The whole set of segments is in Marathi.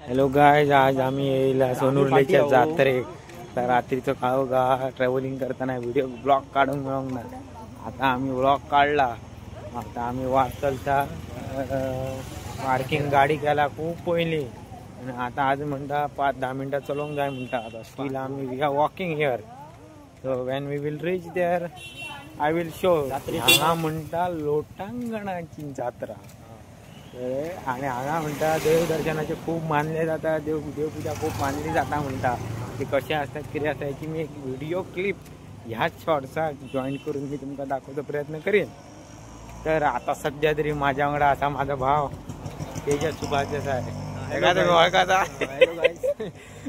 हॅलो गायज, आज आम्ही येईल सोनुर्लेच्या जात्रे. तर रात्रीचं काळोगा ट्रॅव्हलिंग करताना व्हिडिओ ब्लॉग काढून मिळवून ना. आता आम्ही ब्लॉग काढला. आता आम्ही वाटलचा पार्किंग गाडी केला खूप पहिली आणि आता आज म्हणता 5-10 मिनिटात चलवून जाय म्हणता. आता स्टील आम्ही we are walking here. So when we will reach there I will show. हांगा म्हणता लोटांगणाची जात्रा आणि हांगा म्हणता देवदर्शनाचे खूप मानले जाता. देवपूजा खूप मानली जाता म्हणता. ते कसे असतात किती असतात याची मी एक व्हिडिओ क्लिप ह्याच शॉर्ट्साक जॉईन करून मी तुमका दाखवचा प्रयत्न करेन. तर आता सध्या तरी माझ्या वांगडा असा माझा भाव तेजस सुभाष आहे. ओळखाचा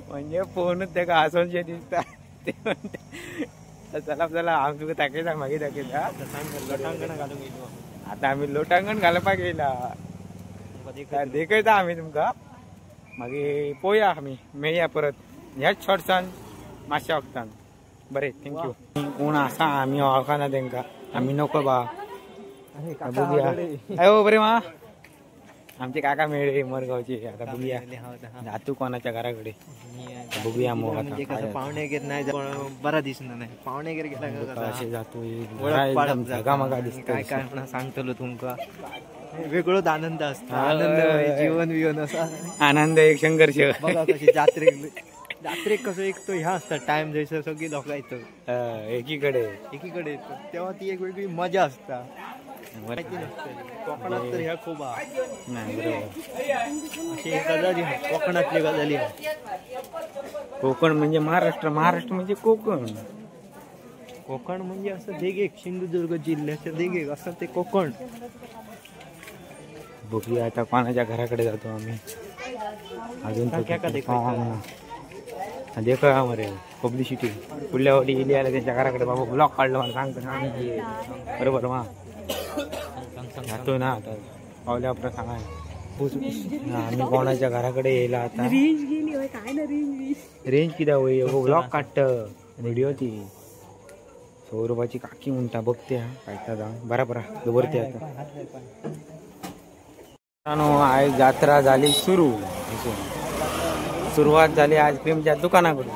म्हणजे फोनच त्याका हसवशे दिसता. ते म्हणते चला चला आम तुका दाखयता मागे दाखयता. आता आम्ही लोटांगण घालपा गेला देखयता आम्ही तुमका मागे पोया. आम्ही मेळया परत ह्याच शॉर्ट्सान मातशा वखतान. बरे थँक्यू. कोण असा आम्ही वळखाना तेंका. आम्ही नको बा बघूया. अयो बरे मा आमचे काका मेळे मरगावचे. आता बघूया जातू कोणाच्या घराकडे बघूया. मग आता पाहुणे घेत नाही बरा दिसणार नाही. पाहुणे गेला असे जातो जगामगा दिसत. काय काय म्हणा सांगतलो तुमका वेगळोच आनंद असतो. आनंद जीवन विवन असा आनंद एक संघर्ष. बघा कशी जात्रेक कसं एक तो ह्या असतात टाइम जसं सगळी लोक येतं एकीकडे येतं तेव्हा ती एक वेगळी मजा असता. कोकणात तर ह्या खूप अशी गजाली कोकणातली गजाली. कोकण म्हणजे महाराष्ट्र, महाराष्ट्र म्हणजे कोकण. कोकण म्हणजे असं देगेक सिंधुदुर्ग जिल्ह्याचं देगेक असं ते कोकण. बघूया आता कोणाच्या घराकडे जातो आम्ही. अजून देखा मरे पब्लिसिटी पुढल्या वाटी इली आला त्यांच्या घराकडे. बाबा ब्लॉग काढलं मला सांगतो बरोबर मा जातोय ना. आता पावल्यावर सांगा आम्ही कोणाच्या घराकडे येईल. आता रेंज किती होई ब्लॉग काढत व्हिडिओ ती सौरभाची काकी म्हणता बघते काय जा बरा बरा जबरते. आता आज जात्रा झाली सुरू. सुरुवात झाली आईस्क्रीमच्या दुकानाकडून.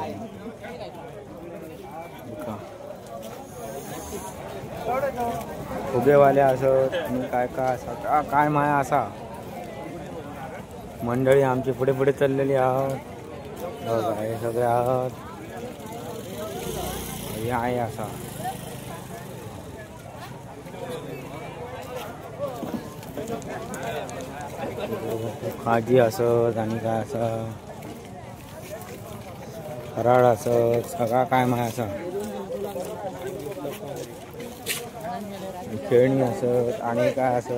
फुगेवाले असत आणि काय काय असा काय माया असा मंडळी आमची पुढे पुढे चाललेली आहोत. हे सगळे आहोत हे आहे असा. खाजी असत आणि काय असं फराळ असत सगळा काय माय असा. खेळणी असत आणि काय असत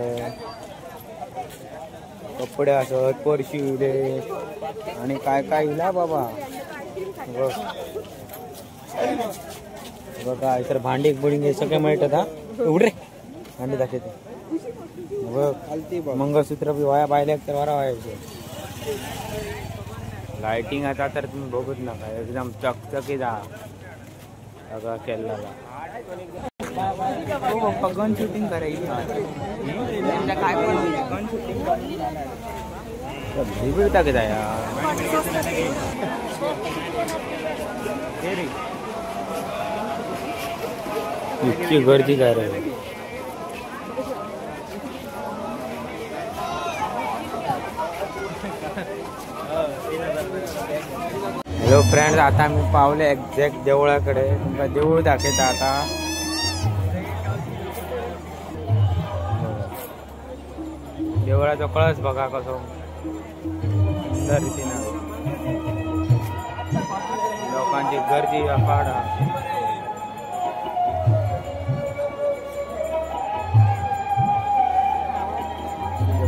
कपडे असत परशी उडे आणि काय काय इला बाबा. बघा इतर भांडी बुडिंग हे सगळे मिळतात. हा उड रे भांडी दाखवते. मंगळसूत्र बी वाया पाहिले तर वारा व्हायचे. लाइटिंग आता तर तुम्ही बघूच नका एकदम चकचकी जा सगळं केलेला. गन शूटिंग करायची काय गन शूटिंग भिडता की जाया इतकी गर्दी काय रे. हॅलो फ्रेंड्स, आता मी पावले एक्झॅक्ट देवळाकडे. तुमका देऊळ दाखवता. आता देवळाचा कळस बघा कसो सुंदर रीतीनं लोकांची गर्दी अफाट.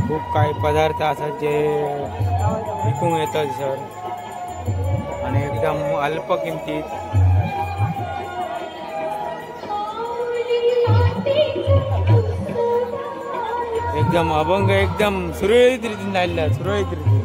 खूप काही पदार्थ असतात जे विकून येतात सर आणि एकदम अल्प किमतीत. एकदम अभंग एकदम सुरळीत रीतीने झालेला. सुरळीत रीती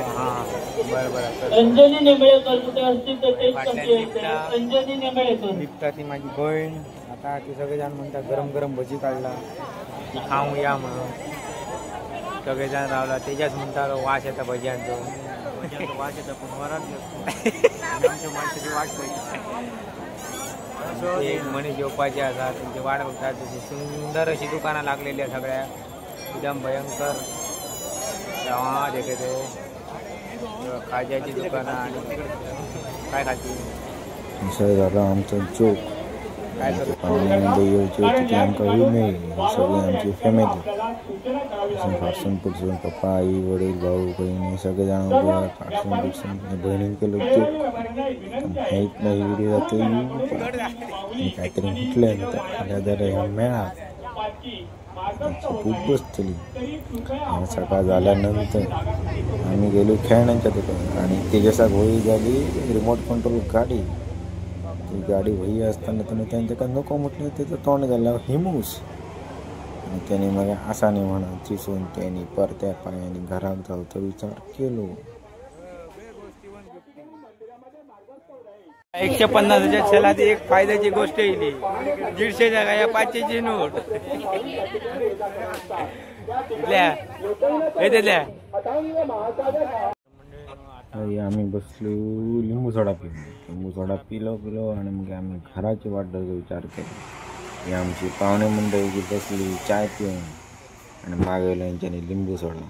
हां बरं अंजनी नेमळेकर कुठे असतील तर तेच सांगते. अंजनी नेमळेकर निघता ती माझी बहीण. आता ते सगळेजण म्हणतात गरम गरम भजी काढला ती खाऊ या म्हणून सगळेजण रावला. त्याच्याच म्हणतात वास येता भज्यांचो. वास येतं पण वरात आमच्या माणसाची वाट ते मनी जेवपाचे असतात त्यांची वाट बघतात. तशी सुंदर अशी दुकानं लागलेली आहे सगळ्या एकदम भयंकर. तेव्हा देखे ते खाज्याची दुकानं आणि काय खाती असं झालं आमचं चोक. काय करतो पाहुण्यामध्ये यायची होती ती आमका होईल नाही. सगळी आमची फॅमिली फारसून पुढसून पप्पा आई वडील भाऊ बहिणी सगळेजण फारसून पुढसून बहिणी केलं चोक माहीत नाही व्हिडिओ जातो मी काहीतरी म्हटलं जरा ह्या मेळा खूप बसतली. सकाळ झाल्यानंतर आम्ही गेलो खेळण्यांच्या दुकानात आणि त्याच्या होळी झाली रिमोट कंट्रोल गाडी. ती गाडी वही असताना त्याने त्यांच्याकडे नको म्हटलं त्याचं तोंड झालं हिमूस. आणि त्याने मग असा नाही म्हणा चिसून त्याने परत्या पायाने घरात जाऊचा विचार केलो. 150च्या छलात एक फायद्याची गोष्ट येईल. 150च्या काय 500ची नोट आम्ही बसलो लिंबू सोडा पिलो आणि मग आम्ही घराची वाट धरायचा विचार केला. ही आमची पाहुणे मंडळी बसली चाय पिऊन आणि मागवलं यांच्याने लिंबू सोडा.